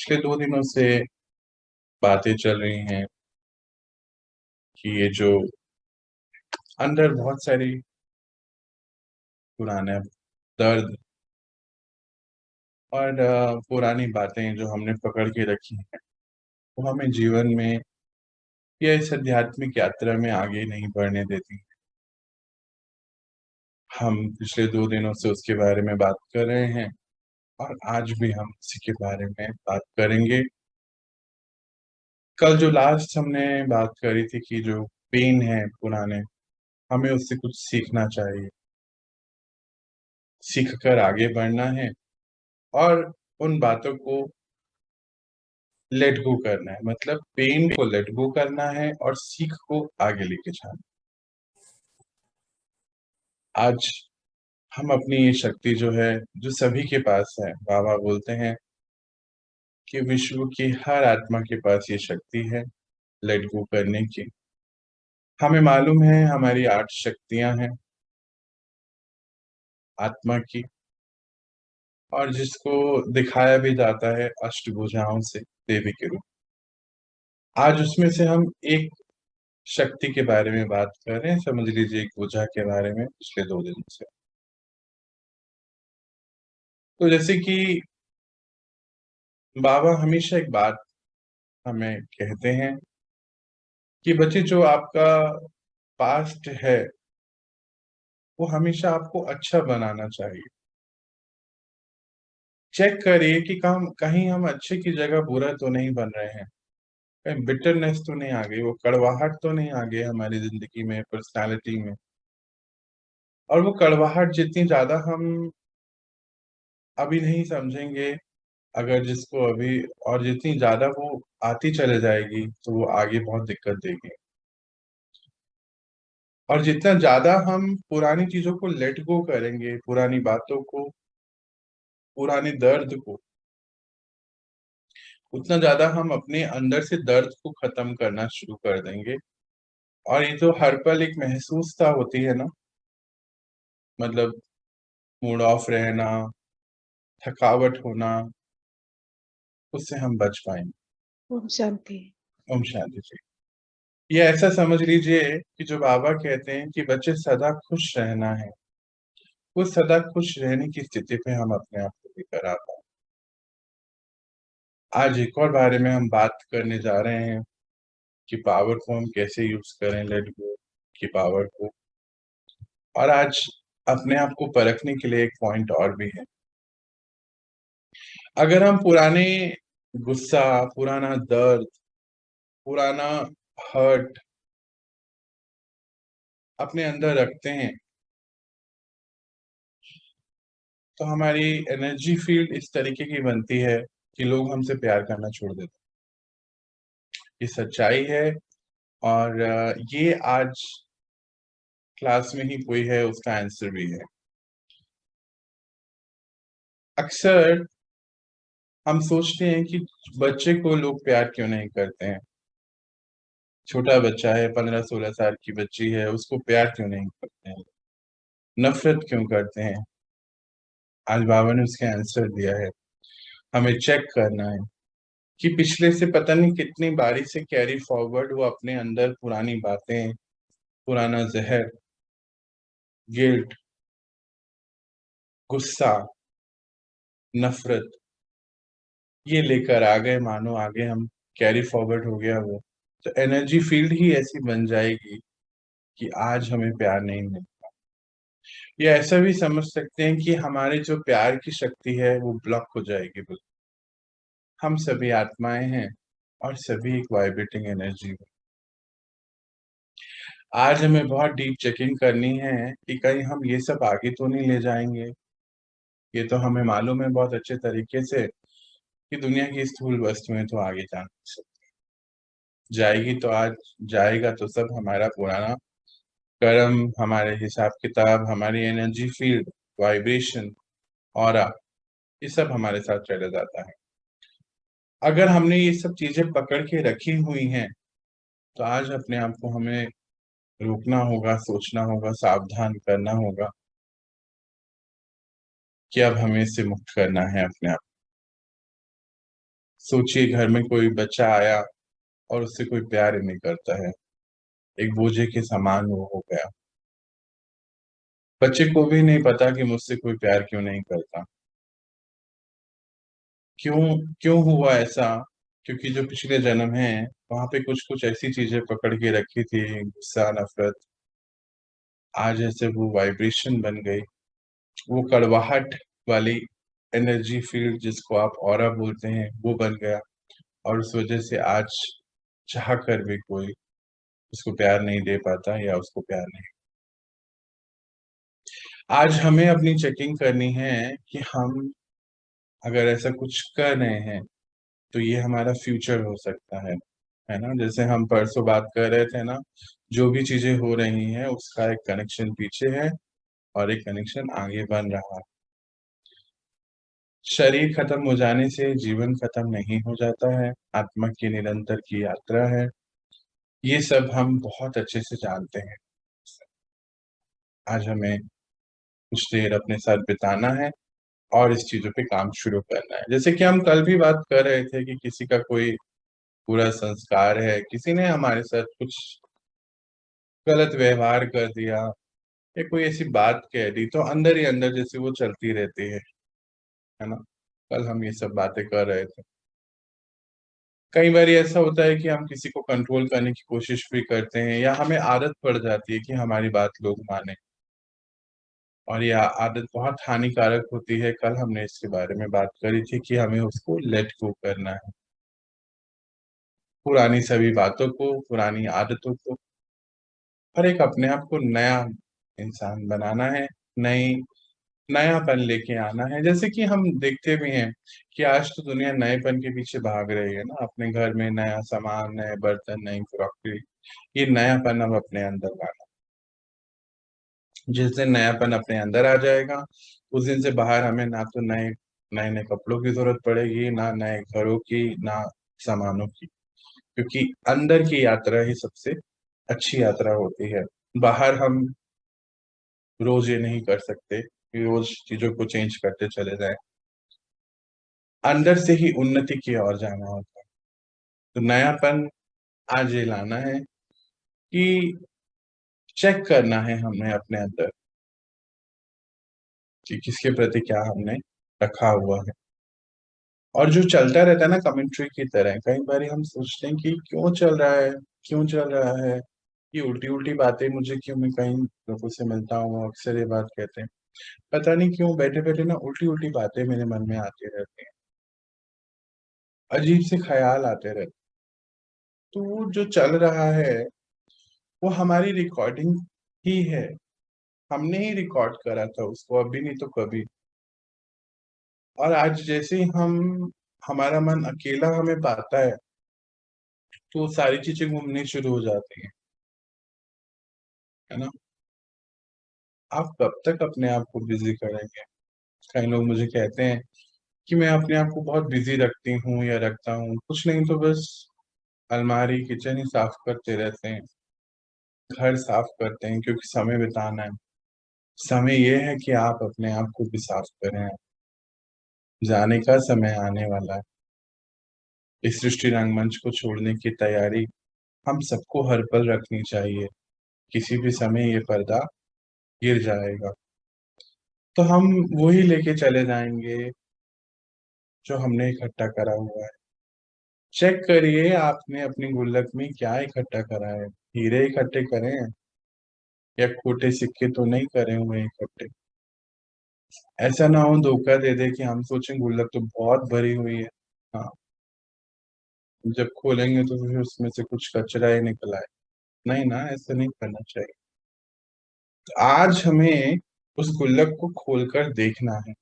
पिछले 2 दिनों से बातें चल रही हैं कि ये जो अंदर बहुत सारी पुराना दर्द और पुरानी बातें जो हमने पकड़ के रखी हैं, वो हमें जीवन में या इस आध्यात्मिक यात्रा में आगे नहीं बढ़ने देती। हम पिछले 2 दिनों से उसके बारे में बात कर रहे हैं और आज भी हम उसी के बारे में बात करेंगे। कल जो लास्ट हमने बात करी थी कि जो पेन है पुराने, हमें उससे कुछ सीखना चाहिए, सीख कर आगे बढ़ना है और उन बातों को लेट गो करना है। मतलब पेन को लेट गो करना है और सीख को आगे लेके जाना। आज हम अपनी ये शक्ति जो है, जो सभी के पास है, बाबा बोलते हैं कि विश्व की हर आत्मा के पास ये शक्ति है लेट गो करने की। हमें मालूम है हमारी 8 शक्तियां हैं आत्मा की, और जिसको दिखाया भी जाता है अष्टभुजाओं से देवी के रूप। आज उसमें से हम एक शक्ति के बारे में बात कर रहे हैं। समझ लीजिए एक भुजा के बारे में पिछले 2 दिन से। तो जैसे कि बाबा हमेशा एक बात हमें कहते हैं कि बच्चे, जो आपका पास्ट है वो हमेशा आपको अच्छा बनाना चाहिए। चेक करिए कि कहीं हम अच्छे की जगह बुरा तो नहीं बन रहे हैं, कहीं बिटरनेस तो नहीं आ गई, वो कड़वाहट तो नहीं आ गई हमारी जिंदगी में, पर्सनालिटी में। और वो कड़वाहट जितनी ज्यादा हम अभी नहीं समझेंगे, अगर जिसको अभी, और जितनी ज्यादा वो आती चले जाएगी तो वो आगे बहुत दिक्कत देगी। और जितना ज्यादा हम पुरानी चीजों को लेट गो करेंगे, पुरानी बातों को, पुराने दर्द को, उतना ज्यादा हम अपने अंदर से दर्द को खत्म करना शुरू कर देंगे। और ये जो हर पल एक महसूसता होती है ना, मतलब मूड ऑफ रहना, थकावट होना, उससे हम बच पाएंगे। ओम शांति। ओम शांति जी। ये ऐसा समझ लीजिए कि जो बाबा कहते हैं कि बच्चे सदा खुश रहना है, वो सदा खुश रहने की स्थिति पे हम अपने आप को लेकर आ पाए। आज एक और बारे में हम बात करने जा रहे हैं कि पावर को हम कैसे यूज करें, लेट गो की पावर को। और आज अपने आप को परखने के लिए एक पॉइंट और भी है। अगर हम पुराने गुस्सा, पुराना दर्द, पुराना हर्ट अपने अंदर रखते हैं, तो हमारी एनर्जी फील्ड इस तरीके की बनती है कि लोग हमसे प्यार करना छोड़ देते हैं। ये सच्चाई है। और ये आज क्लास में ही कोई है, उसका आंसर भी है। अक्सर हम सोचते हैं कि बच्चे को लोग प्यार क्यों नहीं करते हैं। छोटा बच्चा है, 15-16 साल की बच्ची है, उसको प्यार क्यों नहीं करते हैं, नफरत क्यों करते हैं। आज बाबा ने उसके आंसर दिया है। हमें चेक करना है कि पिछले से पता नहीं कितनी बारी से कैरी फॉरवर्ड वो अपने अंदर पुरानी बातें, पुराना जहर, गिल्ट, गुस्सा, नफरत, ये लेकर आ गए। मानो आगे हम कैरी फॉरवर्ड हो गया वो, तो एनर्जी फील्ड ही ऐसी बन जाएगी कि आज हमें प्यार नहीं मिलता। या ऐसा भी समझ सकते हैं कि हमारे जो प्यार की शक्ति है वो ब्लॉक हो जाएगी। बिल्कुल, हम सभी आत्माएं हैं और सभी एक वाइब्रेटिंग एनर्जी है। आज हमें बहुत डीप चेकिंग करनी है कि कहीं हम ये सब आगे तो नहीं ले जाएंगे। ये तो हमें मालूम है बहुत अच्छे तरीके से कि दुनिया की स्थूल वस्तुएं तो आगे जा नहीं सकती। जाएगी तो आज जाएगा तो सब हमारा पुराना कर्म, हमारे हिसाब किताब, हमारी एनर्जी फील्ड, वाइब्रेशन, ऑरा, ये सब हमारे साथ चला जाता है। अगर हमने ये सब चीजें पकड़ के रखी हुई हैं, तो आज अपने आप को हमें रोकना होगा, सोचना होगा, सावधान करना होगा कि अब हमें इससे मुक्त करना है अपने आप। सोचिए घर में कोई बच्चा आया और उससे कोई प्यार ही नहीं करता है, एक बोझे के समान वो हो गया। बच्चे को भी नहीं पता कि मुझसे कोई प्यार क्यों नहीं करता। क्यों क्यों हुआ ऐसा? क्योंकि जो पिछले जन्म है वहां पे कुछ कुछ ऐसी चीजें पकड़ के रखी थी, गुस्सा, नफरत, आज ऐसे वो वाइब्रेशन बन गई, वो कड़वाहट वाली एनर्जी फील्ड जिसको आप ऑरा बोलते हैं वो बन गया। और उस वजह से आज चाह कर भी कोई उसको प्यार नहीं दे पाता या उसको प्यार नहीं। आज हमें अपनी चेकिंग करनी है कि हम अगर ऐसा कुछ कर रहे हैं तो ये हमारा फ्यूचर हो सकता है ना? जैसे हम परसों बात कर रहे थे ना, जो भी चीजें हो रही हैं उसका एक कनेक्शन पीछे है और एक कनेक्शन आगे बन रहा है। शरीर खत्म हो जाने से जीवन खत्म नहीं हो जाता है, आत्मा की निरंतर की यात्रा है। ये सब हम बहुत अच्छे से जानते हैं। आज हमें कुछ देर अपने साथ बिताना है और इस चीजों पे काम शुरू करना है। जैसे कि हम कल भी बात कर रहे थे कि किसी का कोई बुरा संस्कार है, किसी ने हमारे साथ कुछ गलत व्यवहार कर दिया या कोई ऐसी बात कह दी, तो अंदर ही अंदर जैसे वो चलती रहती है ना? कल हम ये सब बातें कर रहे थे। कई बार ऐसा होता है कि हम किसी को कंट्रोल करने की कोशिश भी करते हैं या हमें आदत पड़ जाती है कि हमारी बात लोग माने, और यह आदत बहुत हानिकारक होती है। कल हमने इसके बारे में बात करी थी कि हमें उसको लेट गो करना है, पुरानी सभी बातों को, पुरानी आदतों को, और एक अपने आप को नया इंसान बनाना है, नई नयापन लेके आना है। जैसे कि हम देखते भी हैं कि आज तो दुनिया नएपन के पीछे भाग रही है ना, अपने घर में नया सामान, नए बर्तन, नई क्रॉकरी, ये नयापन अब अपने अंदर लाना। जिस दिन नयापन अपने अंदर आ जाएगा उस दिन से बाहर हमें ना तो नए नए नए कपड़ों की जरूरत पड़ेगी, ना नए घरों की, ना सामानों की, क्योंकि अंदर की यात्रा ही सबसे अच्छी यात्रा होती है। बाहर हम रोज ये नहीं कर सकते कि रोज चीजों को चेंज करते चले जाएं, अंदर से ही उन्नति की ओर जाना होता है। तो नयापन आज ये लाना है कि चेक करना है हमें अपने अंदर कि किसके प्रति क्या हमने रखा हुआ है। और जो चलता रहता है ना कमेंट्री की तरह, कई बार हम सोचते हैं कि क्यों चल रहा है, क्यों चल रहा है, ये उल्टी उल्टी बातें मुझे क्यों, मैं कई लोगों से मिलता हूँ अक्सर ये बात कहते हैं, पता नहीं क्यों बैठे बैठे ना उल्टी उल्टी बातें मेरे मन में आती रहती हैं, अजीब से ख्याल आते रहते। तो वो जो चल रहा है वो हमारी रिकॉर्डिंग ही है, हमने ही रिकॉर्ड करा था उसको, अभी नहीं तो कभी। और आज जैसे ही हम हमारा मन अकेला हमें पाता है तो सारी चीजें घूमनी शुरू हो जाती हैं, है ना? आप कब तक अपने आप को बिजी करेंगे? कई लोग मुझे कहते हैं कि मैं अपने आप को बहुत बिजी रखती हूँ या रखता हूँ, कुछ नहीं तो बस अलमारी, किचन ही साफ करते रहते हैं, घर साफ करते हैं, क्योंकि समय बिताना है। समय ये है कि आप अपने आप को भी साफ करें, जाने का समय आने वाला है। इस सृष्टि रंगमंच को छोड़ने की तैयारी हम सबको हर पल रखनी चाहिए, किसी भी समय ये पर्दा गिर जाएगा तो हम वही लेके चले जाएंगे जो हमने इकट्ठा करा हुआ है। चेक करिए आपने अपनी गुल्लक में क्या इकट्ठा करा है, हीरे इकट्ठे करे हैं या खोटे सिक्के तो नहीं करे हुए इकट्ठे। ऐसा ना हो धोखा दे दे कि हम सोचें गुल्लक तो बहुत भरी हुई है, हाँ, जब खोलेंगे तो फिर उसमें से कुछ कचरा ही निकल आए। नहीं ना, ऐसा नहीं करना चाहिए। तो आज हमें उस गुल्लक को खोलकर देखना है,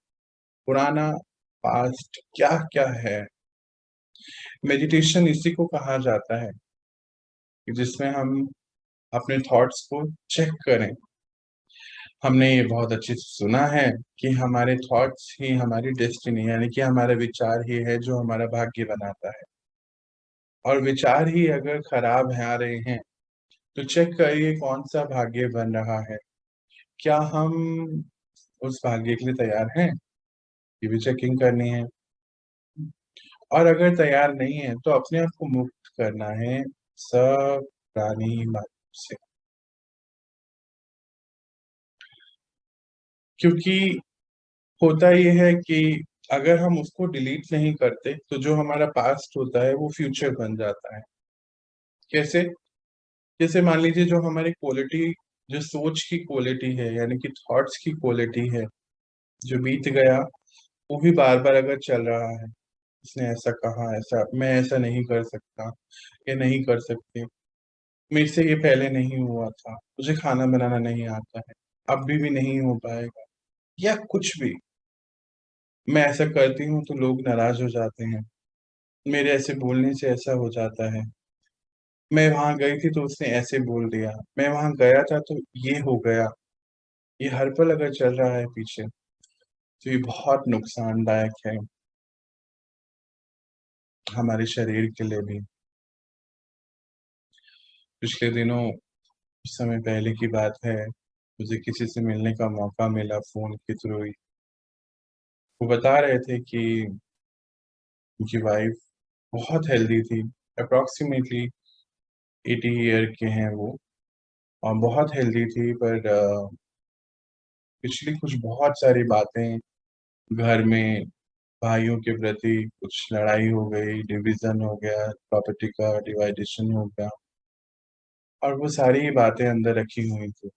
पुराना पास्ट क्या क्या है। मेडिटेशन इसी को कहा जाता है कि जिसमें हम अपने थॉट्स को चेक करें। हमने ये बहुत अच्छे से सुना है कि हमारे थॉट्स ही हमारी डेस्टिनी, यानी कि हमारे विचार ही है जो हमारा भाग्य बनाता है। और विचार ही अगर खराब है आ रहे हैं तो चेक करिए कौन सा भाग्य बन रहा है, क्या हम उस भाग्य के लिए तैयार हैं, ये भी चेकिंग करनी है। और अगर तैयार नहीं है तो अपने आप को मुक्त करना है सब पुरानी बातों से। क्योंकि होता ये है कि अगर हम उसको डिलीट नहीं करते तो जो हमारा पास्ट होता है वो फ्यूचर बन जाता है। कैसे? जैसे मान लीजिए जो हमारी क्वालिटी, जो सोच की क्वालिटी है यानी कि थॉट्स की क्वालिटी है, जो बीत गया वो भी बार बार अगर चल रहा है, उसने ऐसा कहा, ऐसा मैं ऐसा नहीं कर सकता, ये नहीं कर सकते, मेरे से ये पहले नहीं हुआ था, मुझे खाना बनाना नहीं आता है, अब भी नहीं हो पाएगा, या कुछ भी, मैं ऐसा करती हूँ तो लोग नाराज हो जाते हैं, मेरे ऐसे बोलने से ऐसा हो जाता है, मैं वहां गई थी तो उसने ऐसे बोल दिया, मैं वहां गया था तो ये हो गया। ये हर पल अगर चल रहा है पीछे तो ये बहुत नुकसानदायक है हमारे शरीर के लिए भी। पिछले दिनों, कुछ समय पहले की बात है, मुझे किसी से मिलने का मौका मिला फोन के थ्रू ही। वो बता रहे थे कि उनकी वाइफ बहुत हेल्दी थी, अप्रोक्सीमेटली 80 ईयर के हैं वो, और बहुत हेल्दी थी, पर पिछली कुछ बहुत सारी बातें घर में भाइयों के प्रति, कुछ लड़ाई हो गई, डिवीजन हो गया, प्रॉपर्टी का डिवाइडेशन हो गया, और वो सारी बातें अंदर रखी हुई थी,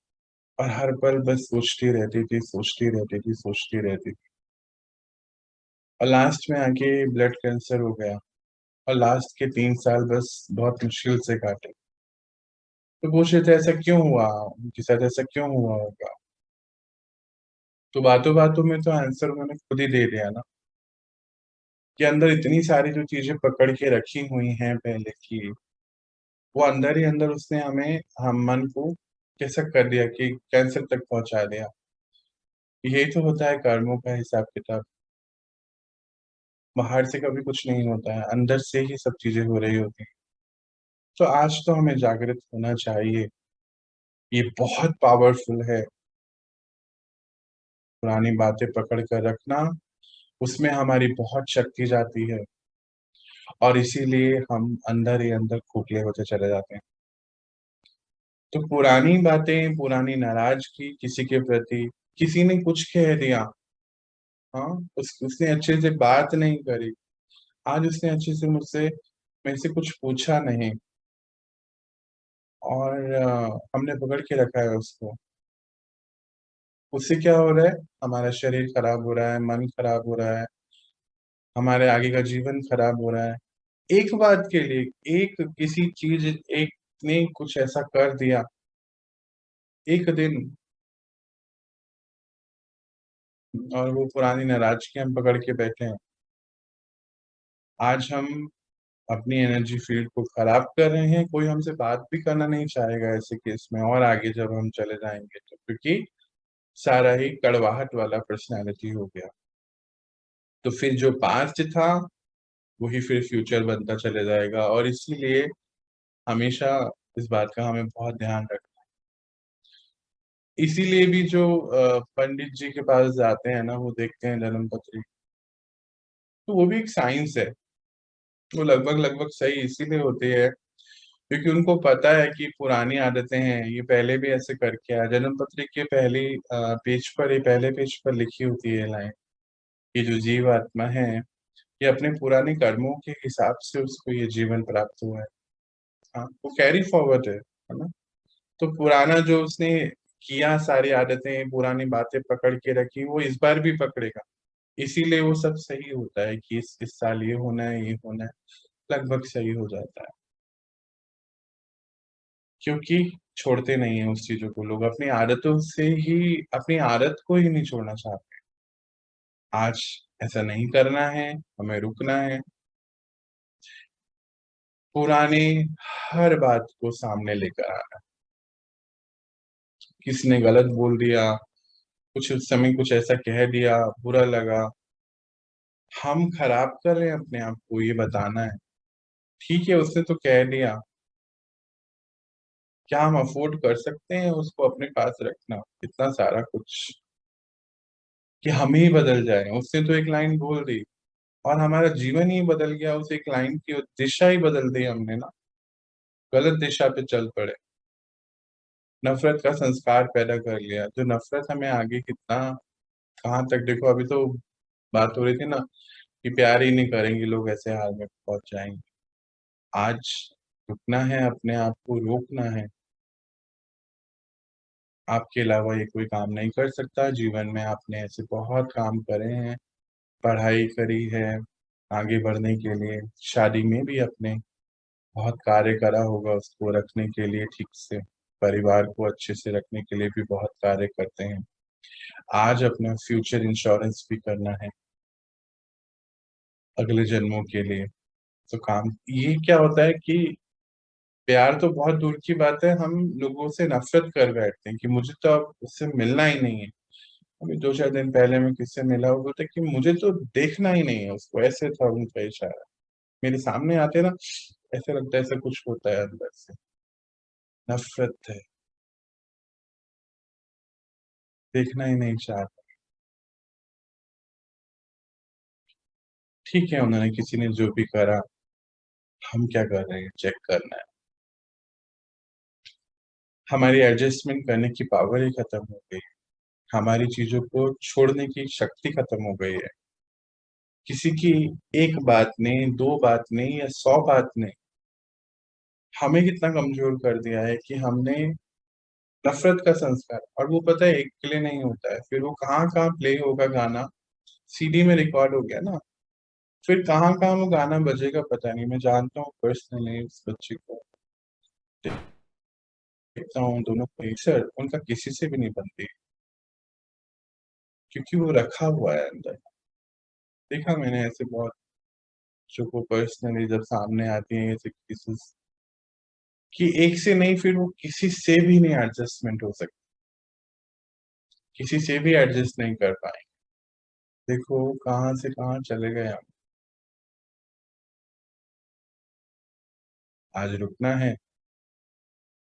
और हर पल बस सोचती रहती थी, सोचती रहती थी, सोचती रहती थी, और लास्ट में आके ब्लड कैंसर हो गया, और लास्ट के 3 साल बस बहुत मुश्किल से काटे। तो पूछ रहे थे ऐसा क्यों हुआ, उनके साथ ऐसा क्यों हुआ होगा। तो बातों बातों में तो आंसर उन्होंने खुद ही दे दिया ना, कि अंदर इतनी सारी जो चीजें पकड़ के रखी हुई हैं पहले की, वो अंदर ही अंदर उसने हमें, हम मन को कैसा कर दिया कि कैंसर तक पहुंचा दिया। यही तो होता है कर्मों का हिसाब किताब। बाहर से कभी कुछ नहीं होता है, अंदर से ही सब चीजें हो रही होती हैं। तो आज तो हमें जागृत होना चाहिए। ये बहुत पावरफुल है, पुरानी बातें पकड़ कर रखना, उसमें हमारी बहुत शक्ति जाती है, और इसीलिए हम अंदर ही अंदर खोखले होते चले जाते हैं। तो पुरानी बातें, पुरानी नाराजगी किसी के प्रति, किसी ने कुछ कह दिया, हाँ, उसने अच्छे से बात नहीं करी, आज उसने अच्छे से मुझसे, मेरे से कुछ पूछा नहीं, और हमने पकड़ के रखा है उसको। उससे क्या हो रहा है? हमारा शरीर खराब हो रहा है, मन खराब हो रहा है, हमारे आगे का जीवन खराब हो रहा है। एक बात के लिए, एक किसी चीज, एक ने कुछ ऐसा कर दिया, एक दिन, और वो पुरानी नाराजगी हम पकड़ के बैठे हैं। आज हम अपनी एनर्जी फील्ड को खराब कर रहे हैं, कोई हमसे बात भी करना नहीं चाहेगा ऐसे केस में, और आगे जब हम चले जाएंगे तो, क्योंकि सारा ही कड़वाहट वाला पर्सनैलिटी हो गया। तो फिर जो पास्ट था वही फिर फ्यूचर बनता चले जाएगा, और इसीलिए हमेशा इस बात का हमें बहुत ध्यान रखना है। इसीलिए भी जो पंडित जी के पास जाते हैं ना, वो देखते हैं जन्म पत्री, तो वो भी एक साइंस है। वो लगभग लगभग सही इसीलिए होती है क्योंकि उनको पता है कि पुरानी आदतें हैं, ये पहले भी ऐसे करके आया। जन्म पत्री के पहली पेज पर, ये पहले पेज पर लिखी होती है लाइन, ये जो जीव आत्मा है, ये अपने पुराने कर्मों के हिसाब से उसको ये जीवन प्राप्त हुआ है। हाँ, वो कैरी फॉरवर्ड है ना। तो पुराना जो उसने किया, सारी आदतें, पुरानी बातें पकड़ के रखी, वो इस बार भी पकड़ेगा। इसीलिए वो सब सही होता है कि इस साल ये होना है, ये होना है, लगभग सही हो जाता है। क्योंकि छोड़ते नहीं है उस चीजों को, लोग अपनी आदतों से ही, अपनी आदत को ही नहीं छोड़ना चाहते। आज ऐसा नहीं करना है, हमें रुकना है, पुराने हर बात को सामने लेकर आना। किसने गलत बोल दिया, कुछ उस समय कुछ ऐसा कह दिया, बुरा लगा, हम खराब कर रहे हैं अपने आप को, ये बताना है। ठीक है, उसने तो कह दिया, क्या हम अफोर्ड कर सकते हैं उसको अपने पास रखना, इतना सारा कुछ, कि हम ही बदल जाए? उसने तो एक लाइन बोल दी, और हमारा जीवन ही बदल गया, उस एक लाइन की दिशा ही बदल दी हमने ना, गलत दिशा पे चल पड़े, नफरत का संस्कार पैदा कर लिया। जो नफरत हमें आगे कितना कहाँ तक, देखो अभी तो बात हो रही थी ना कि प्यार ही नहीं करेंगे लोग, ऐसे हाल में पहुंच जाएंगे। आज रुकना है, अपने आप को रोकना है। आपके अलावा ये कोई काम नहीं कर सकता। जीवन में आपने ऐसे बहुत काम करे हैं, पढ़ाई करी है आगे बढ़ने के लिए, शादी में भी अपने बहुत कार्य करा होगा उसको रखने के लिए ठीक से, परिवार को अच्छे से रखने के लिए भी बहुत कार्य करते हैं। आज अपना फ्यूचर इंश्योरेंस भी करना है अगले जन्मों के लिए। तो काम ये क्या होता है कि प्यार तो बहुत दूर की बात है, हम लोगों से नफरत कर बैठते हैं कि मुझे तो अब उससे मिलना ही नहीं है। अभी 2-4 दिन पहले मैं किससे मिला हुआ था कि मुझे तो देखना ही नहीं है उसको, ऐसे था उनका इशारा। मेरे सामने आते ना, ऐसे लगता है ऐसा कुछ होता है अंदर से, नफरत है, देखना ही नहीं चाहता। ठीक है, उन्होंने किसी ने जो भी करा, हम क्या कर रहे हैं चेक करना है। हमारी एडजस्टमेंट करने की पावर ही खत्म हो गई, हमारी चीजों को छोड़ने की शक्ति खत्म हो गई है। किसी की एक बात ने, दो बात ने या 100 बात ने हमें कितना कमजोर कर दिया है कि हमने नफरत का संस्कार। और वो पता है एक के लिए नहीं होता है, फिर वो कहाँ कहाँ प्ले होगा गाना, सीडी में रिकॉर्ड हो गया ना, फिर कहाँ कहाँ वो गाना बजेगा पता नहीं। मैं जानता हूँ पर्सनली उस बच्चे को, देखता हूँ दोनों को, सर उनका किसी से भी नहीं बनती, क्योंकि वो रखा हुआ है अंदर। देखा मैंने ऐसे बहुत बच्चों को पर्सनली, जब सामने आती है ऐसे केसेस कि एक से नहीं, फिर वो किसी से भी नहीं एडजस्टमेंट हो सकती, किसी से भी एडजस्ट नहीं कर पाए। देखो कहाँ से कहाँ चले गए हम। आज रुकना है,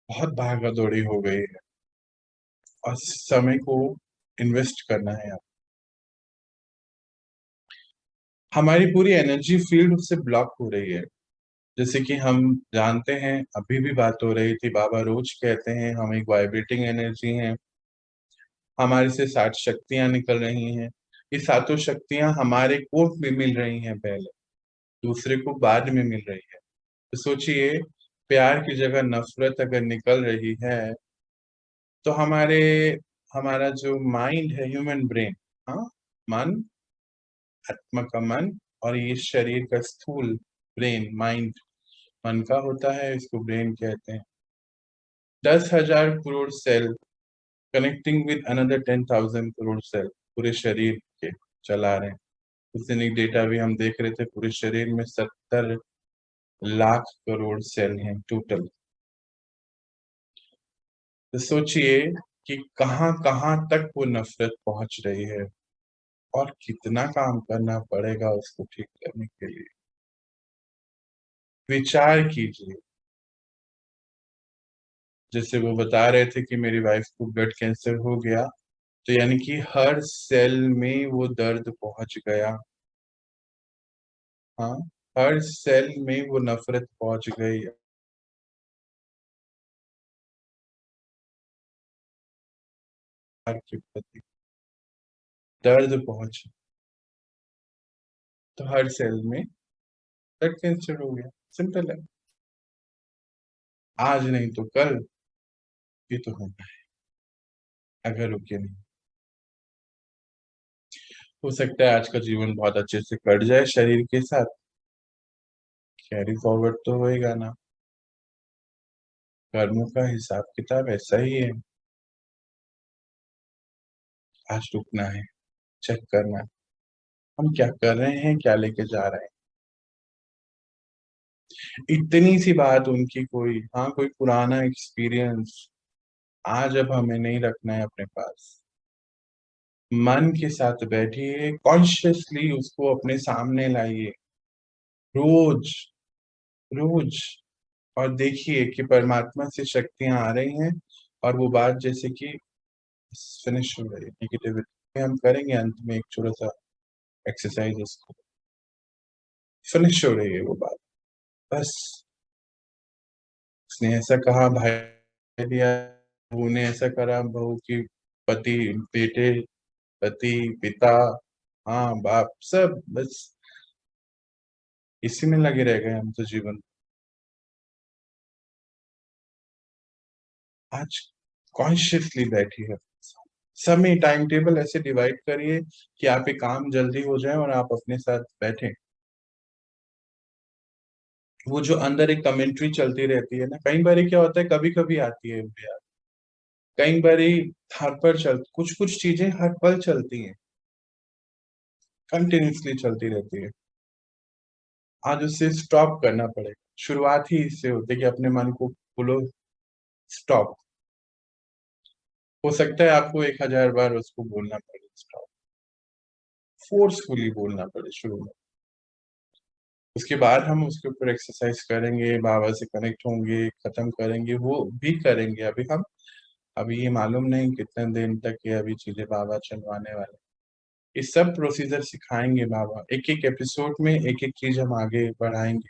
बहुत भागा दौड़ी हो गई है, और समय को इन्वेस्ट करना है। हमारी पूरी एनर्जी फील्ड उससे ब्लॉक हो रही है। जैसे कि हम जानते हैं, अभी भी बात हो रही थी, बाबा रोज कहते हैं हम एक वाइब्रेटिंग एनर्जी हैं, हमारे से 7 शक्तियां निकल रही हैं। ये सातों शक्तियां हमारे को भी मिल रही हैं पहले, दूसरे को बाद में मिल रही है। तो सोचिए, प्यार की जगह नफरत अगर निकल रही है, तो हमारा जो माइंड है, ह्यूमन ब्रेन, हाँ, मन, आत्मा का मन, और ये शरीर का स्थूल ब्रेन, माइंड मन का होता है, इसको ब्रेन कहते हैं। 10,000 crore cell connecting with another 10,000 crore cell पूरे शरीर के चला रहे हैं। उस दिन एक डेटा भी हम देख रहे थे, पूरे शरीर में 70 लाख करोड़ सेल हैं टोटल। तो सोचिए कि कहाँ कहाँ तक वो नफरत पहुंच रही है, और कितना काम करना पड़ेगा उसको ठीक करने के लिए। विचार कीजिए, जैसे वो बता रहे थे कि मेरी वाइफ को ब्लड कैंसर हो गया, तो यानी कि हर सेल में वो दर्द पहुंच गया। हाँ, हर सेल में वो नफरत पहुंच गई, प्यार के प्रति दर्द पहुंच, तो हर सेल में ब्लड कैंसर हो गया। सिंपल है, आज नहीं तो कल ये तो होना है, अगर रुके नहीं। हो सकता है आज का जीवन बहुत अच्छे से कट जाए शरीर के साथ, कैरी फॉरवर्ड तो होएगा ना, कर्मों का हिसाब किताब ऐसा ही है। आज रुकना है, चेक करना है, हम क्या कर रहे हैं, क्या लेके जा रहे हैं। इतनी सी बात उनकी, कोई हाँ कोई पुराना एक्सपीरियंस आज अब हमें नहीं रखना है अपने पास। मन के साथ बैठिए, कॉन्शियसली उसको अपने सामने लाइए, रोज रोज, और देखिए कि परमात्मा से शक्तियां आ रही हैं, और वो बात जैसे कि फिनिश हो रही है नेगेटिविटी। हम करेंगे अंत में एक छोटा सा एक्सरसाइज इसको। फिनिश हो रही है वो बात। बस उसने ऐसा कहा, भाई दिया, बहू ने ऐसा करा, बहू की पति, बेटे, पति, पिता, हाँ बाप, सब बस इसी में लगे रह गए हम तो जीवन। आज कॉन्शियसली बैठिए, समय टाइम टेबल ऐसे डिवाइड करिए कि आपके काम जल्दी हो जाए और आप अपने साथ बैठें। वो जो अंदर एक कमेंट्री चलती रहती है ना, कई बार क्या होता है, कभी कभी आती है मुझे याद, कई बार हर पर चल, कुछ कुछ चीजें हर पल चलती हैं, कंटिन्यूसली चलती रहती है। आज उससे स्टॉप करना पड़ेगा। शुरुआत ही इससे होती है कि अपने मन को बोलो स्टॉप। हो सकता है आपको 1000 बार उसको बोलना पड़े स्टॉप, फोर्सफुली बोलना पड़े शुरू में। उसके बाद हम उसके ऊपर एक्सरसाइज करेंगे, बाबा से कनेक्ट होंगे, खत्म करेंगे, वो भी करेंगे। अभी ये मालूम नहीं कितने दिन तक ये अभी चीजें बाबा चलवाने वाले। ये सब प्रोसीजर सिखाएंगे बाबा, एक एक एपिसोड में एक एक चीज हम आगे बढ़ाएंगे।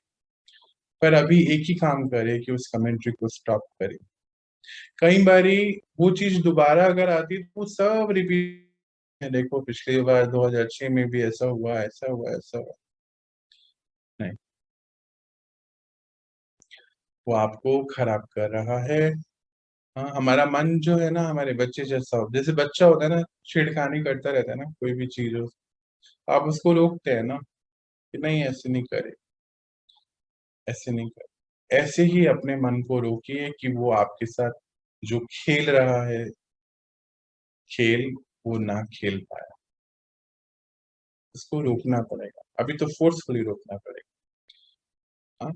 पर अभी एक ही काम करें कि उस कमेंट्री को स्टॉप करें। कई बारी वो चीज दोबारा अगर आती है तो वो सब रिपीट है, देखो पिछली बार 2006 में भी ऐसा हुआ, ऐसा हुआ, ऐसा हुआ। नहीं, वो आपको खराब कर रहा है। हाँ, हमारा मन जो है ना, हमारे बच्चे जैसा हो, जैसे बच्चा होता है ना, छेड़खानी करता रहता है ना कोई भी चीज हो, आप उसको रोकते हैं ना कि नहीं ऐसे नहीं करे, ऐसे नहीं करे। ऐसे ही अपने मन को रोकिए कि वो आपके साथ जो खेल रहा है खेल, वो ना खेल पाए। उसको रोकना पड़ेगा, अभी तो फोर्सफुली रोकना पड़ेगा। हाँ,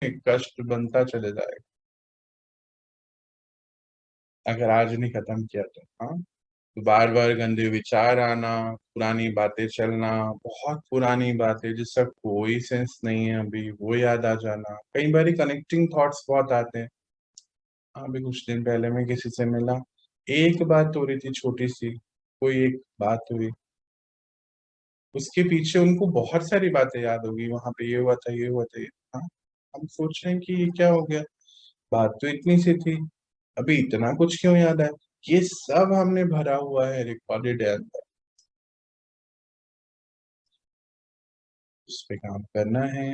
एक कष्ट बनता चले जाएगा अगर आज नहीं खत्म किया तो। हाँ, बार बार गंदे विचार आना, पुरानी बातें चलना, बहुत पुरानी बातें जिसका कोई सेंस नहीं है अभी वो याद आ जाना, कई बार कनेक्टिंग थॉट्स बहुत आते हैं। अभी कुछ दिन पहले मैं किसी से मिला, एक बात हो रही थी छोटी सी, कोई एक बात हुई, उसके पीछे उनको बहुत सारी बातें याद होगी, वहां पे ये हुआ था, ये हुआ था, ये। हाँ, हम सोच रहे हैं कि ये क्या हो गया, बात तो इतनी सी थी, अभी इतना कुछ क्यों याद है। ये सब हमने भरा हुआ है रिकॉर्डेड है अंदर, उस पे काम करना है।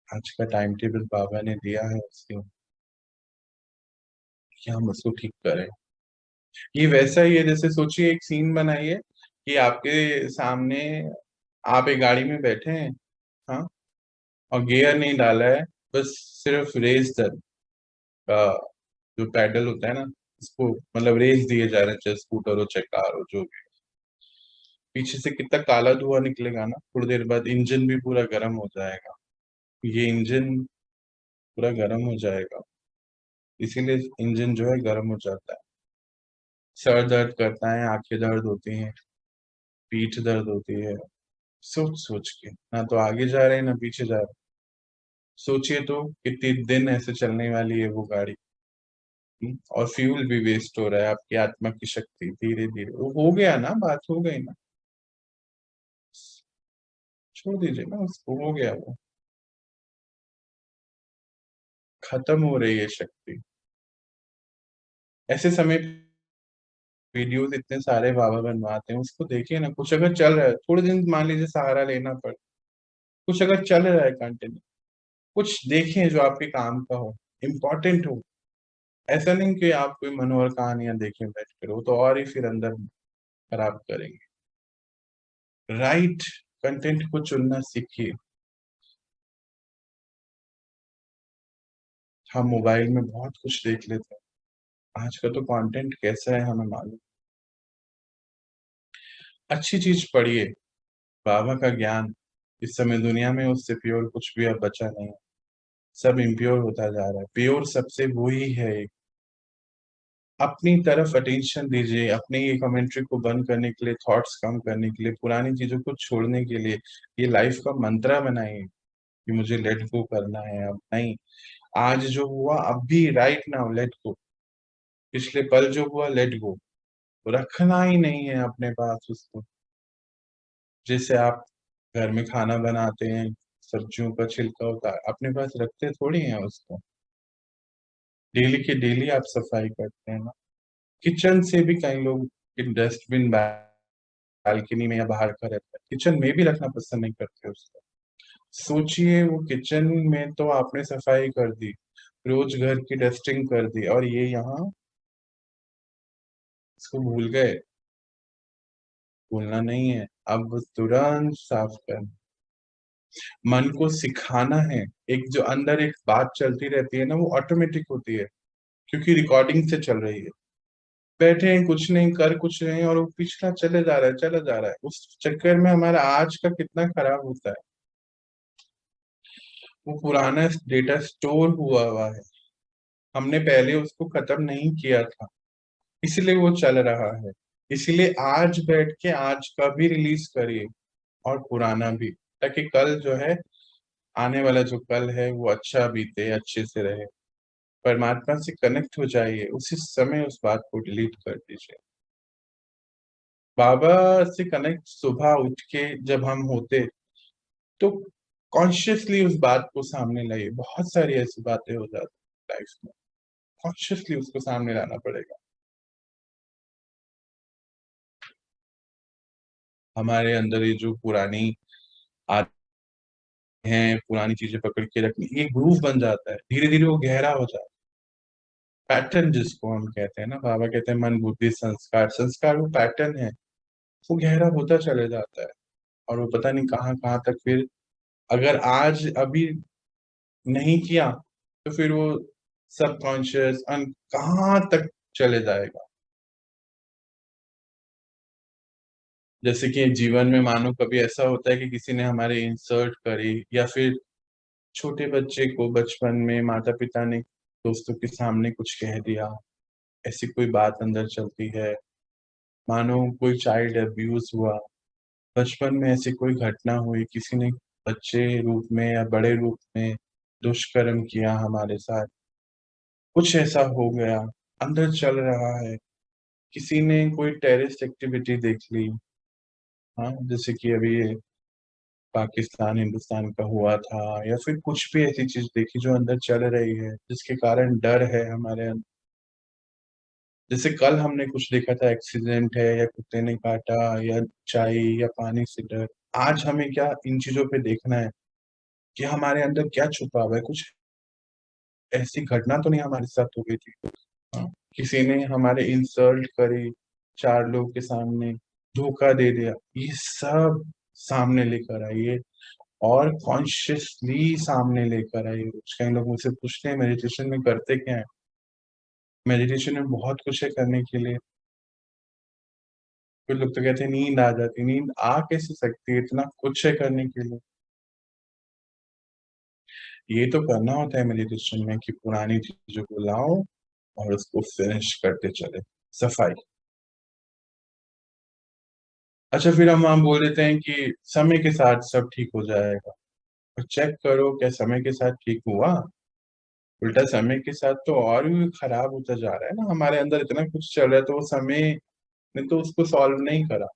आज का टाइम टेबल बाबा ने दिया है उसके, कि हम उसको ठीक करें। ये वैसा ही है, जैसे सोचिए एक सीन बनाइए कि आपके सामने आप एक गाड़ी में बैठे हैं, हाँ, और गियर नहीं डाला है, बस सिर्फ रेस का जो पैडल होता है ना, उसको मतलब रेस दिए जा रहे हैं, चाहे स्कूटर हो चाहे कार हो जो भी। पीछे से कितना काला धुआं निकलेगा ना, थोड़ी देर बाद इंजन भी पूरा गर्म हो जाएगा। ये इंजन पूरा गर्म हो जाएगा, इसीलिए इंजन जो है गर्म हो जाता है। सर दर्द करता है, आंखें दर्द होती हैं, पीठ दर्द होती है, सोच सोच के ना तो आगे जा रहे हैं ना पीछे जा रहे हैं। सोचिए तो कितने दिन ऐसे चलने वाली है वो गाड़ी। और फ्यूल भी वेस्ट हो रहा है, आपकी आत्मा की शक्ति धीरे धीरे वो हो गया ना, बात हो गई ना, छोड़ दीजिए ना उसको, हो गया वो, खत्म हो रही है शक्ति। ऐसे समय वीडियोस इतने सारे बाबा बनवाते हैं, उसको देखिए ना, कुछ अगर चल रहा है थोड़े दिन मान लीजिए सहारा लेना पड़े, कुछ अगर चल रहा है कंटिन्यू, कुछ देखें जो आपके काम का हो, इम्पोर्टेंट हो। ऐसा नहीं कि आप कोई मनोहर कहानियां देखें बैठ कर, वो तो और ही फिर अंदर खराब करेंगे। राइट कंटेंट को चुनना सीखिए। हम मोबाइल में बहुत कुछ देख लेते हैं, आज का तो कंटेंट कैसा है हमें मालूम। अच्छी चीज पढ़िए, बाबा का ज्ञान, इस समय दुनिया में उससे प्योर कुछ भी अब बचा नहीं है, सब इम्प्योर होता जा रहा है, प्योर सबसे वो ही है एक। अपनी तरफ अटेंशन दीजिए, अपने ये कमेंट्री को बंद करने के लिए, थॉट्स कम करने के लिए, पुरानी चीजों को छोड़ने के लिए, ये लाइफ का मंत्रा बनाइए कि मुझे लेट गो करना है, अब नहीं, आज जो हुआ अब भी राइट नाउ लेट गो। पिछले पल जो हुआ लेट गो, रखना ही नहीं है अपने पास उसको। जैसे आप घर में खाना बनाते हैं, सब्जियों का छिलका होता है, अपने पास रखते थोड़ी हैं उसको। डेली के डेली आप सफाई करते हैं ना। किचन से भी कई लोग डस्टबिन बालकनी में या बाहर का रहता है, किचन में भी रखना पसंद नहीं करते उसको। सोचिए, वो किचन में तो आपने सफाई कर दी, रोज घर की डस्टिंग कर दी, और ये यहाँ इसको भूल गए। भूलना नहीं है, अब तुरंत साफ करना। मन को सिखाना है। एक जो अंदर एक बात चलती रहती है ना, वो ऑटोमेटिक होती है, क्योंकि रिकॉर्डिंग से चल रही है। बैठे हैं, कुछ नहीं कर कुछ नहीं, और वो पिछला चले जा रहा है, चला जा रहा है, उस चक्कर में हमारा आज का कितना खराब होता है। वो पुराना डेटा स्टोर हुआ हुआ है, हमने पहले उसको खत्म नहीं किया था, इसलिए वो चल रहा है। इसलिए आज बैठ के आज का भी रिलीज करिए, और पुराना भी, ताकि कल जो है, आने वाला जो कल है वो अच्छा बीते, अच्छे से रहे। परमात्मा से कनेक्ट हो जाइए, उसी समय उस बात को डिलीट कर दीजिए। बाबा से कनेक्ट सुबह उठ के जब हम होते, तो कॉन्शियसली उस बात को सामने लाइए। बहुत सारी ऐसी बातें हो जाती लाइफ में, कॉन्शियसली उसको सामने लाना पड़ेगा। हमारे अंदर ये जो पुरानी आदतें हैं, पुरानी चीजें पकड़ के रखनी, ये ग्रूव बन जाता है, धीरे धीरे वो गहरा हो जाता है। पैटर्न जिसको हम कहते हैं ना, बाबा कहते हैं मन बुद्धि संस्कार, संस्कार वो पैटर्न है, वो गहरा होता चले जाता है। और वो पता नहीं कहाँ कहाँ तक फिर, अगर आज अभी नहीं किया, तो फिर वो सबकॉन्शियस कहाँ तक चले जाएगा। जैसे कि जीवन में मानो कभी ऐसा होता है कि किसी ने हमारे इंसल्ट करी, या फिर छोटे बच्चे को बचपन में माता पिता ने दोस्तों के सामने कुछ कह दिया, ऐसी कोई बात अंदर चलती है। मानो कोई चाइल्ड अब्यूज हुआ, बचपन में ऐसी कोई घटना हुई, किसी ने बच्चे रूप में या बड़े रूप में दुष्कर्म किया हमारे साथ, कुछ ऐसा हो गया, अंदर चल रहा है। किसी ने कोई टेररिस्ट एक्टिविटी देख ली, हाँ, जैसे कि अभी ये पाकिस्तान हिंदुस्तान का हुआ था, या फिर कुछ भी ऐसी चीज देखी जो अंदर चल रही है, जिसके कारण डर है हमारे अंदर। जैसे कल हमने कुछ देखा था, एक्सीडेंट है, या कुत्ते ने काटा, या चाय या पानी से डर। आज हमें क्या इन चीजों पे देखना है कि हमारे अंदर क्या छुपा हुआ है, कुछ ऐसी घटना तो नहीं हमारे साथ हो गई थी। हाँ, किसी ने हमारे इंसल्ट करी, चार लोग के सामने धोखा दे दिया, ये सब सामने लेकर आइए, और कॉन्शियसली सामने लेकर आइए। कई लोग मुझसे पूछते हैं मेडिटेशन में करते क्या है। मेडिटेशन में बहुत कुछ है करने के लिए। कुछ लोग तो कहते हैं नींद आ जाती, नींद आ कैसे सकती है, इतना कुछ है करने के लिए। ये तो करना होता है मेडिटेशन में कि पुरानी चीजों को लाओ और उसको फिनिश करते चले, सफाई। अच्छा, फिर हम वहां बोल देते हैं कि समय के साथ सब ठीक हो जाएगा। और चेक करो, क्या समय के साथ ठीक हुआ? उल्टा समय के साथ तो और भी खराब होता जा रहा है ना। हमारे अंदर इतना कुछ चल रहा है, तो वो समय ने तो उसको सॉल्व नहीं करा।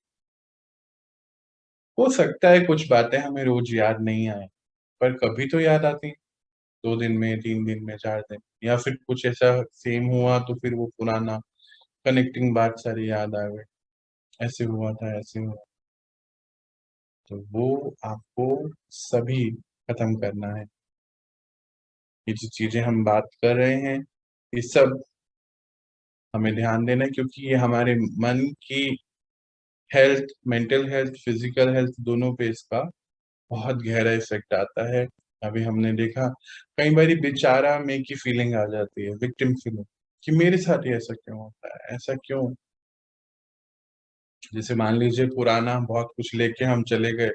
हो सकता है कुछ बातें हमें रोज याद नहीं आए, पर कभी तो याद आती, 2 दिन में, 3 दिन में, 4 दिन, या फिर कुछ ऐसा सेम हुआ तो फिर वो पुराना कनेक्टिंग बात सारी याद आ गई, ऐसे हुआ था, ऐसे हुआ। तो वो आपको सभी खत्म करना है। ये जो चीजें हम बात कर रहे हैं, ये सब हमें ध्यान देना है, क्योंकि ये हमारे मन की health, mental health, physical health, दोनों पे इसका बहुत गहरा इफेक्ट आता है। अभी हमने देखा, कई बार बेचारा में की फीलिंग आ जाती है, विक्टिम फीलिंग, कि मेरे साथ ही ऐसा क्यों होता है, ऐसा क्यों। जैसे मान लीजिए पुराना बहुत कुछ लेके हम चले गए,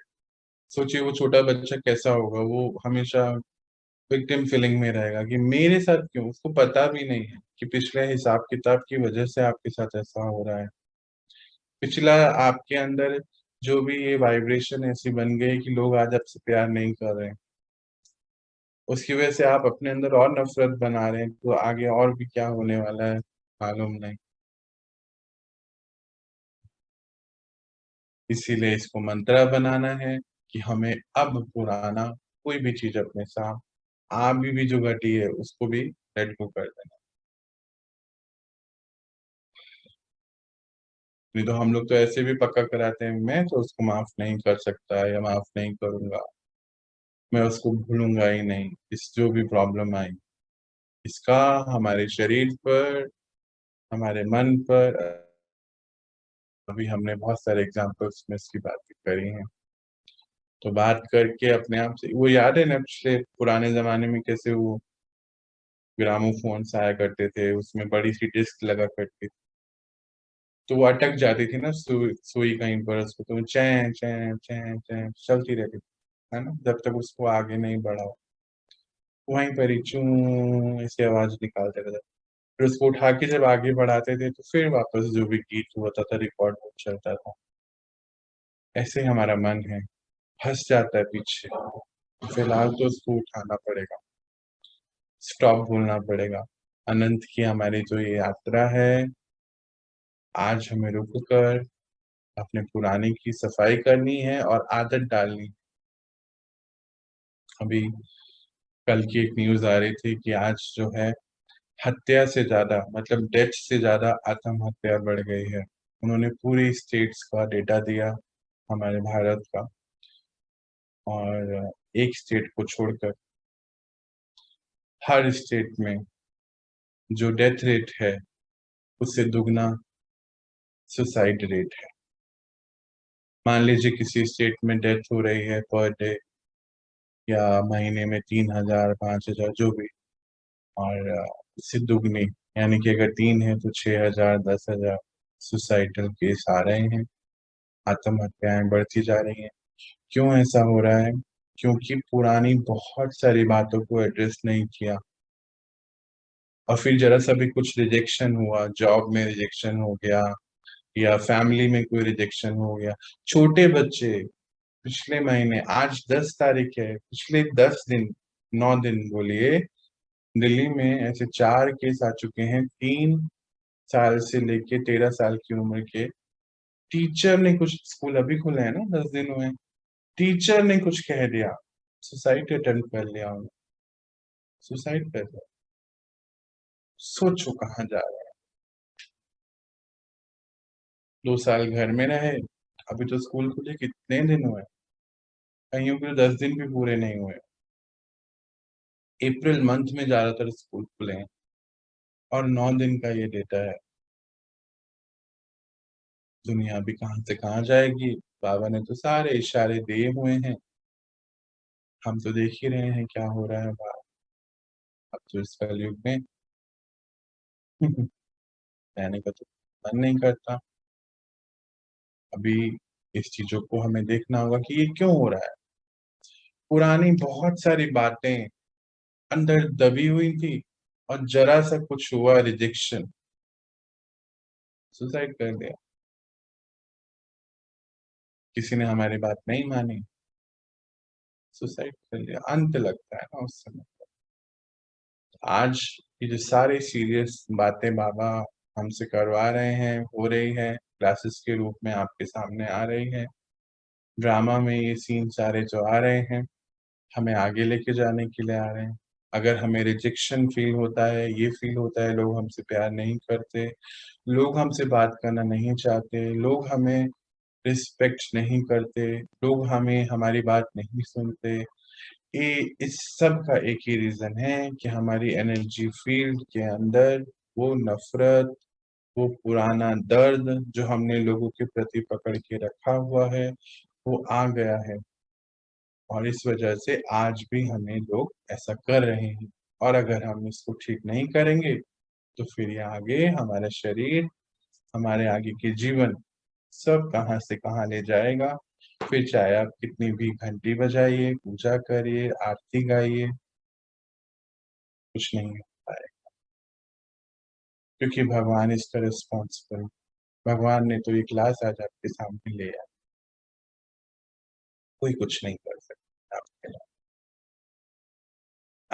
सोचिए वो छोटा बच्चा कैसा होगा, वो हमेशा विक्टिम फीलिंग में रहेगा कि मेरे साथ क्यों। उसको पता भी नहीं है कि पिछले हिसाब किताब की वजह से आपके साथ ऐसा हो रहा है। पिछला आपके अंदर जो भी ये वाइब्रेशन ऐसी बन गई कि लोग आज आपसे प्यार नहीं कर रहे हैं, उसकी वजह से आप अपने अंदर और नफरत बना रहे हैं, तो आगे और भी क्या होने वाला है। मालूम नहीं। इसीलिए इसको मंत्र बनाना है कि हमें अब पुराना कोई भी चीज अपने साथ अभी भी जो घटी है उसको भी लेट गो कर देना। नहीं तो हम लोग तो ऐसे भी पक्का कराते हैं, मैं तो उसको माफ नहीं कर सकता या माफ नहीं करूंगा, मैं उसको भूलूंगा ही नहीं, इस जो भी प्रॉब्लम आई इसका हमारे शरीर पर, हमारे मन पर। अभी हमने बहुत सारे एग्जाम्पल्स में इसकी बात करी है। तो बात करके अपने आप से वो याद है ना, पिछले पुराने जमाने में कैसे वो ग्रामोफोन्स आया करते थे, उसमें बड़ी सी डिस्क लगा करती थी, तो वो अटक जाती थी ना सुई कहीं पर, उसको तो चैन चैन चैन चैन चलती रहती थी, है ना, जब तक उसको आगे नहीं बढ़ाओ, वहीं पर ही चूं ऐसी आवाज निकालते रहते। फिर उसको उठा के जब आगे बढ़ाते थे तो फिर वापस जो भी गीत हुआ था रिकॉर्ड हो चलता था। ऐसे ही हमारा मन है, फंस जाता है पीछे, फिलहाल तो उसको उठाना पड़ेगा, स्टॉप बोलना पड़ेगा। अनंत की हमारी जो ये यात्रा है, आज हमें रुक कर अपने पुराने की सफाई करनी है और आदत डालनी। अभी कल की एक न्यूज आ रही थी कि आज जो है हत्या से ज्यादा, मतलब डेथ से ज्यादा आत्महत्या बढ़ गई है। उन्होंने पूरी स्टेट्स का डेटा दिया, हमारे भारत का, और एक स्टेट को छोड़कर हर स्टेट में जो डेथ रेट है उससे दुगना सुसाइड रेट है। मान लीजिए किसी स्टेट में डेथ हो रही है पर डे या महीने में 3,000 5,000 जो भी, और इससे दुगनी, यानी कि अगर 3 है तो 6,000 10,000 सुसाइडल केस आ रहे हैं, आत्महत्याएं बढ़ती जा रही हैं। क्यों ऐसा हो रहा है? क्योंकि पुरानी बहुत सारी बातों को एड्रेस नहीं किया, और फिर जरा सा भी कुछ रिजेक्शन हुआ, जॉब में रिजेक्शन हो गया या फैमिली में कोई रिजेक्शन हो गया। छोटे बच्चे, पिछले महीने, आज 10 तारीख है, पिछले 10 दिन, 9 दिन बोलिए, दिल्ली में ऐसे 4 केस आ चुके हैं, 3 साल से लेके 13 साल की उम्र के। टीचर ने कुछ, स्कूल अभी खुले हैं ना 10 दिन हुए, टीचर ने कुछ कह दिया, सुसाइड अटेम्प्ट कर लिया उन्होंने, सुसाइड कर लिया। सोचो कहाँ जा रहे हैं। 2 साल घर में रहे, अभी तो स्कूल खुले कितने दिन हुए, कईयों के 10 दिन भी पूरे नहीं हुए। अप्रैल मंथ में ज्यादातर स्कूल खुले हैं और 9 दिन का ये डेटा है। दुनिया भी कहाँ से कहाँ जाएगी, बाबा ने तो सारे इशारे दिए हुए हैं, हम तो देख ही रहे हैं क्या हो रहा है बाहर। अब तो इस कलयुग में रहने का तो मन नहीं करता। अभी इस चीजों को हमें देखना होगा कि ये क्यों हो रहा है। पुरानी बहुत सारी बातें अंदर दबी हुई थी, और जरा सा कुछ हुआ रिजेक्शन, सुसाइड कर दिया। किसी ने हमारी बात नहीं मानी, सुसाइड कर लिया। अंत लगता है ना उस समय। आज ये जो सारे सीरियस बातें बाबा हमसे करवा रहे हैं, हो रही है, क्लासेस के रूप में आपके सामने आ रही है, ड्रामा में ये सीन सारे जो आ रहे हैं, हमें आगे लेके जाने के लिए आ रहे हैं। अगर हमें रिजेक्शन फील होता है, ये फील होता है लोग हमसे प्यार नहीं करते, लोग हमसे बात करना नहीं चाहते, लोग हमें रिस्पेक्ट नहीं करते, लोग हमें हमारी बात नहीं सुनते, ये इस सब का एक ही रीजन है कि हमारी एनर्जी फील्ड के अंदर वो नफरत, वो पुराना दर्द जो हमने लोगों के प्रति पकड़ के रखा हुआ है, वो आ गया है। और इस वजह से आज भी हमें लोग ऐसा कर रहे हैं। और अगर हम इसको ठीक नहीं करेंगे तो फिर ये आगे हमारा शरीर, हमारे आगे के जीवन सब कहाँ से कहाँ ले जाएगा। फिर चाहे आप कितनी भी घंटी बजाइए, पूजा करिए, आरती गाइए, कुछ नहीं हो पाएगा, क्योंकि भगवान इसका रिस्पॉन्सिबल। भगवान ने तो ये क्लास आज आपके सामने ले आया, कोई कुछ नहीं कर सकता आपके लिए।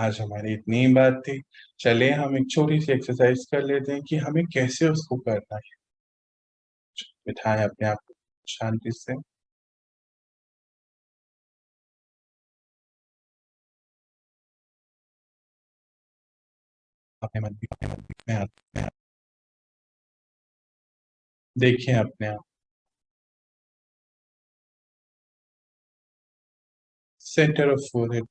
आज हमारी इतनी ही बात थी। चलिए हम एक छोटी-सी एक्सरसाइज़ कर लेते हैं कि हमें कैसे उसको करना है। बिठाएँ अपने आप को शांति से। अपने मन में देखें अपने आप। Centre of forehead.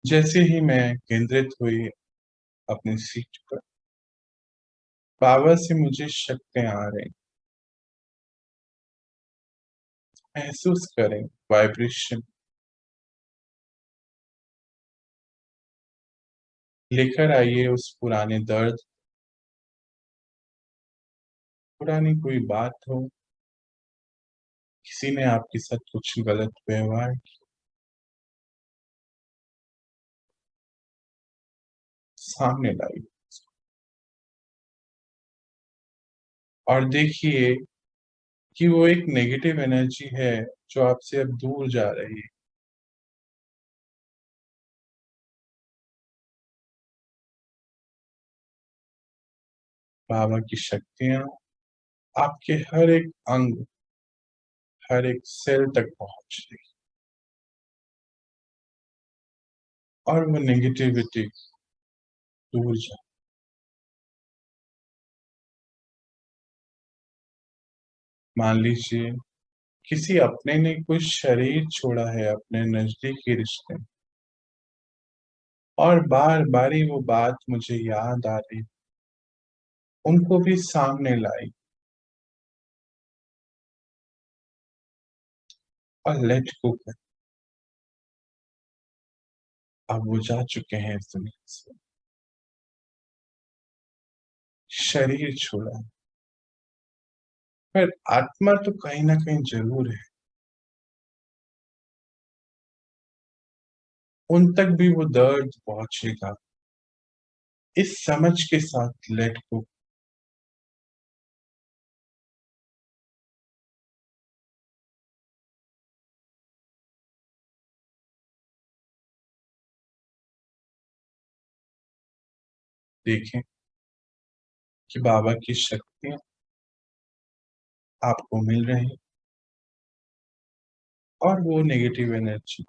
जैसे ही मैं केंद्रित हुई अपनी सीट पर, पावर से मुझे शक्तियाँ आ रही। महसूस करें वाइब्रेशन। लेकर आइए उस पुराने दर्द, पुरानी कोई बात हो, किसी ने आपके साथ कुछ गलत व्यवहार, सामने लाइए और देखिए कि वो एक नेगेटिव एनर्जी है जो आपसे अब दूर जा रही है। बाबा की शक्तियाँ आपके हर एक अंग, हर एक सेल तक पहुँच रही और वो नेगेटिविटी दूर जा। मान लीजिए किसी अपने ने कोई शरीर छोड़ा है अपने नज़दीकी रिश्ते में और बार-बार ही वो बात मुझे याद आ रही, उनको भी सामने लाई और लेट गो कर। अब वो जा चुके हैं इस दुनिया से। शरीर छोड़ा है, पर आत्मा तो कहीं न कहीं ज़रूर है। उन तक भी वो दर्द पहुँचेगा। इस समझ के साथ लेट गो। देखें कि बाबा की शक्तियाँ आपको मिल रही और वो नेगेटिव एनर्जी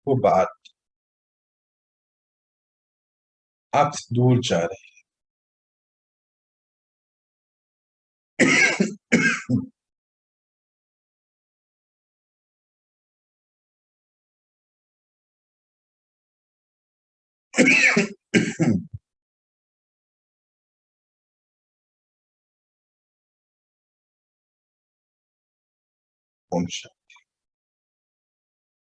वो बात आपसे दूर जा रही है। ओम शांति।